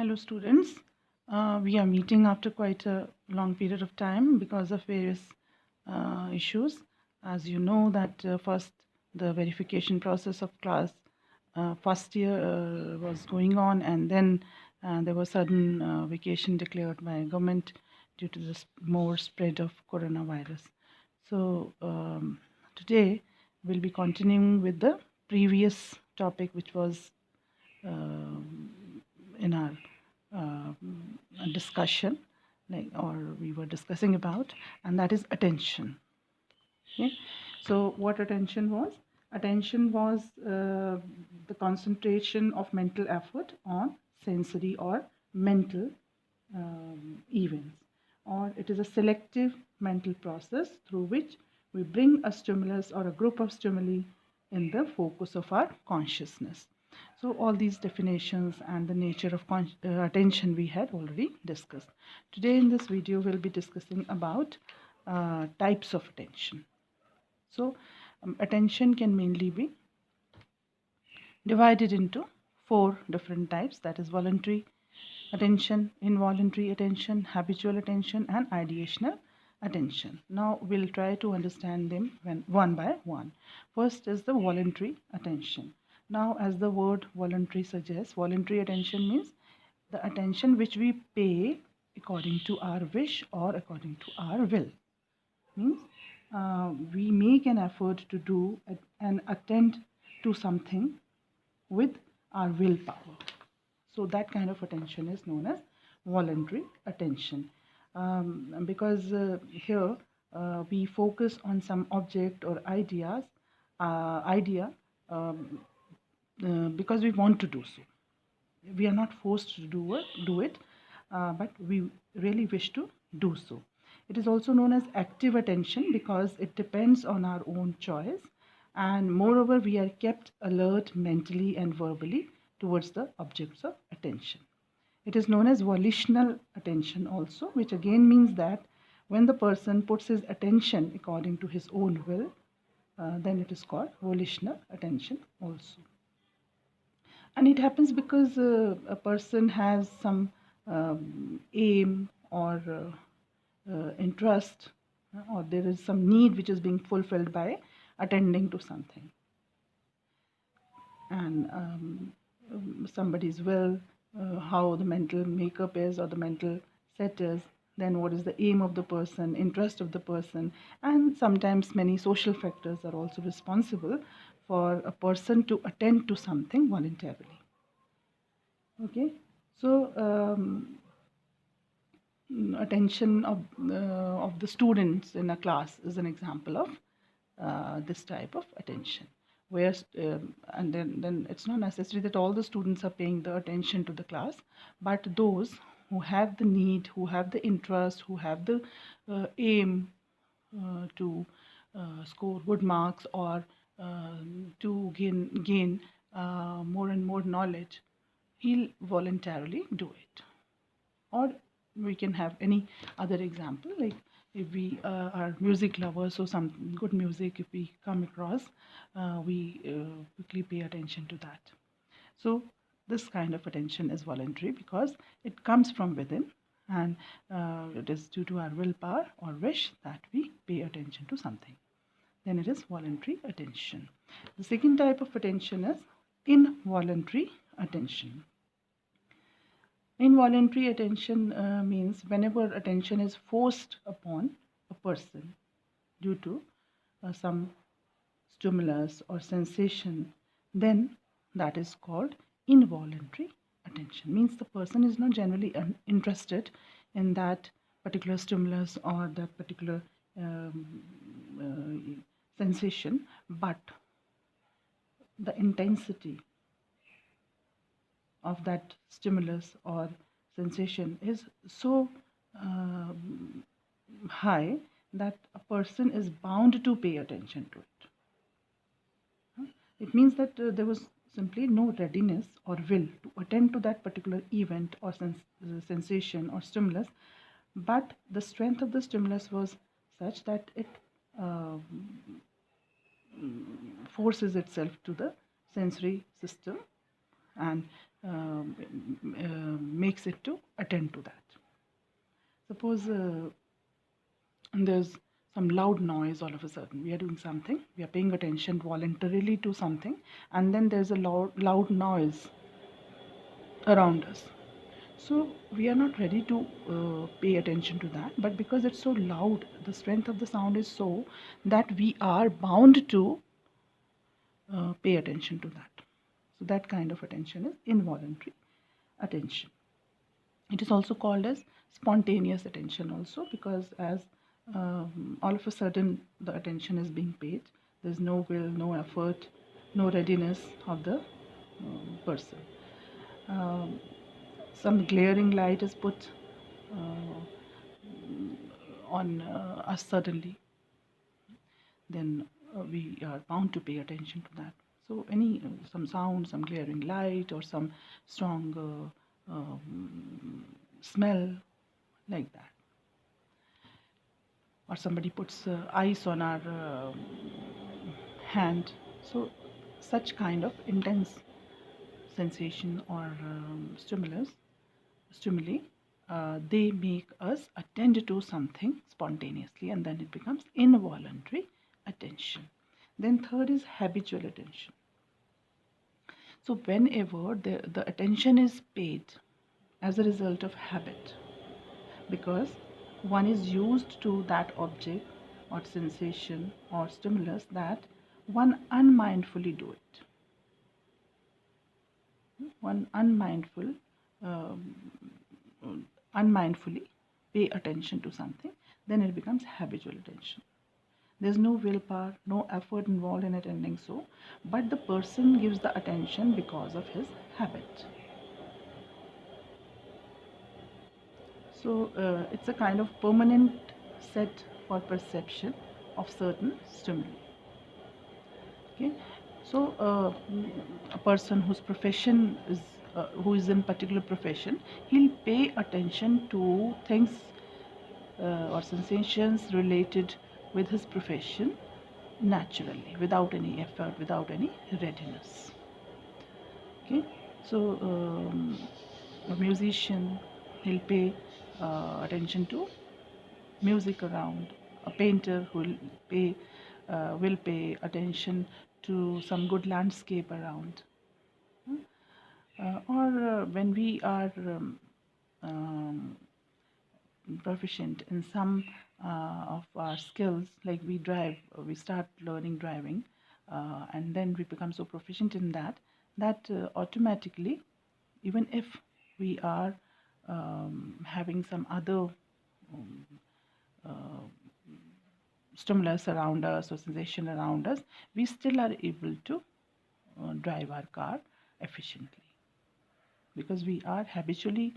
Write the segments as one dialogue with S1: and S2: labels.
S1: Hello students, we are meeting after quite a long period of time because of various issues. As you know that first the verification process of class first year was going on, and then there was sudden vacation declared by government due to the more spread of coronavirus. So today we'll be continuing with the previous topic which was in our uh, discussion, or we were discussing about, and that is attention. Okay, so what attention was? Attention was the concentration of mental effort on sensory or mental events, or it is a selective mental process through which we bring a stimulus or a group of stimuli in the focus of our consciousness. So all these definitions and the nature of attention we had already discussed. Today in this video we'll be discussing about types of attention. So attention can mainly be divided into 4 different types, that is voluntary attention, involuntary attention, habitual attention, and ideational attention. Now we'll try to understand them one by one. First is the voluntary attention. Now, as the word voluntary suggests, voluntary attention means the attention which we pay according to our wish or according to our will. Means we make an effort to do and attend to something with our willpower. So that kind of attention is known as voluntary attention. Because here we focus on some object or idea because we want to do so. We are not forced to do it, but we really wish to do so. It is also known as active attention because it depends on our own choice, and moreover we are kept alert mentally and verbally towards the objects of attention. It is known as volitional attention also, which again means that when the person puts his attention according to his own will, then it is called volitional attention also. And it happens because a person has some aim or interest, or there is some need which is being fulfilled by attending to something. And somebody's will, how the mental makeup is or the mental set is, then what is the aim of the person, interest of the person, and sometimes many social factors are also responsible for a person to attend to something voluntarily. Okay, so attention of the students in a class is an example of this type of attention, where and then it's not necessary that all the students are paying the attention to the class, but those who have the need, who have the interest, who have the aim to score good marks, or to gain more and more knowledge, he'll voluntarily do it. Or we can have any other example, like if we are music lovers, so some good music if we come across, we quickly pay attention to that. So this kind of attention is voluntary because it comes from within, and it is due to our willpower or wish that we pay attention to something. Then it is voluntary attention. The second type of attention is involuntary attention. Involuntary attention means whenever attention is forced upon a person due to some stimulus or sensation, then that is called involuntary attention. Means the person is not generally interested in that particular stimulus or that particular sensation, but the intensity of that stimulus or sensation is so high that a person is bound to pay attention to it. It means that there was simply no readiness or will to attend to that particular event or sensation or stimulus, but the strength of the stimulus was such that it forces itself to the sensory system, and makes it to attend to that. Suppose there's some loud noise all of a sudden. We are doing something, we are paying attention voluntarily to something, and then there's a loud noise around us. So we are not ready to pay attention to that, but because it's so loud, the strength of the sound is so that we are bound to pay attention to that. So that kind of attention is involuntary attention. It is also called as spontaneous attention also, because as all of a sudden the attention is being paid, there's no will, no effort, no readiness of the person. Some glaring light is put on us suddenly, then we are bound to pay attention to that. So any some sound, some glaring light, or some strong smell, like that, or somebody puts ice on our hand, so such kind of intense sensation or stimuli, they make us attend to something spontaneously, and then it becomes involuntary attention. Then third is habitual attention. So whenever the attention is paid as a result of habit, because one is used to that object or sensation or stimulus, that one unmindfully do it. One unmindfully pay attention to something, then it becomes habitual attention. There's no willpower, no effort involved in attending so, but the person gives the attention because of his habit. So it's a kind of permanent set for perception of certain stimuli. Okay, so a person whose profession is who is in particular profession, he'll pay attention to things or sensations related with his profession naturally, without any effort, without any readiness. Okay, so a musician, he'll pay attention to music around. A painter will pay attention to some good landscape around. Or when we are proficient in some of our skills, like we start learning driving, and then we become so proficient in that automatically, even if we are having some other stimulus around us or sensation around us, we still are able to drive our car efficiently, because we are habitually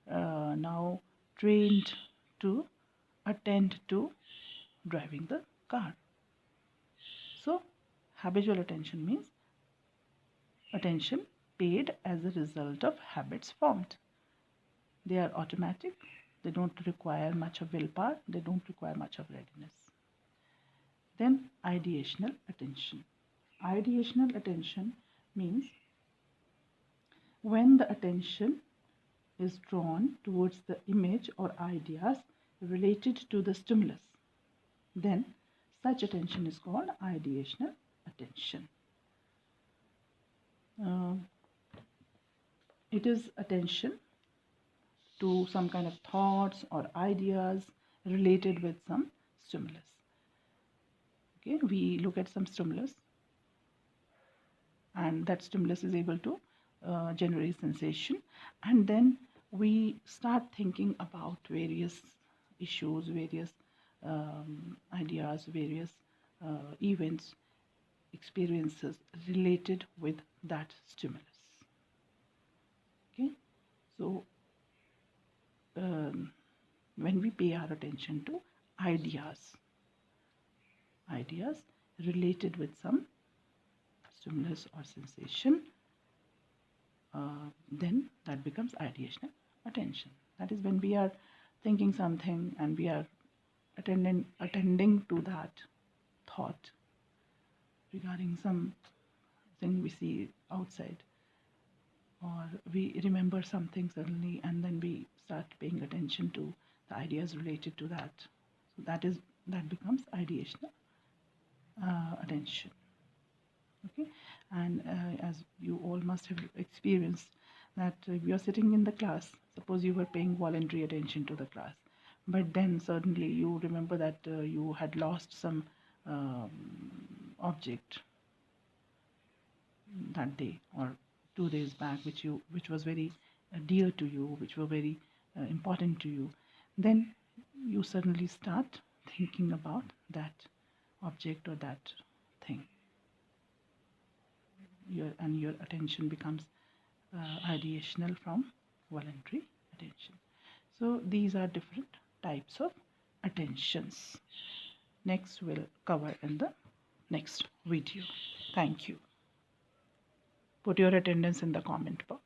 S1: now trained to attend to driving the car. So habitual attention means attention paid as a result of habits formed. They are automatic, they don't require much of willpower, they don't require much of readiness. Then ideational attention. Ideational attention means when the attention is drawn towards the image or ideas related to the stimulus, then such attention is called ideational attention. It is attention to some kind of thoughts or ideas related with some stimulus. Okay, we look at some stimulus, and that stimulus is able to generate sensation, and then we start thinking about various issues, various ideas, various events, experiences related with that stimulus. Okay, so when we pay our attention to ideas related with some stimulus or sensation, then that becomes ideational attention. That is when we are thinking something and we are attending to that thought regarding something we see outside. or we remember something suddenly and then we start paying attention to the ideas related to that. So that becomes ideational attention. Okay, and as you all must have experienced that if you're sitting in the class, suppose you were paying voluntary attention to the class, but then suddenly you remember that you had lost some object that day or 2 days back, which was very dear to you, which were very important to you, then you suddenly start thinking about that object or that thing. Your attention becomes ideational from voluntary attention. So these are different types of attentions. Next we'll cover in the next video. Thank you. Put your attendance in the comment box.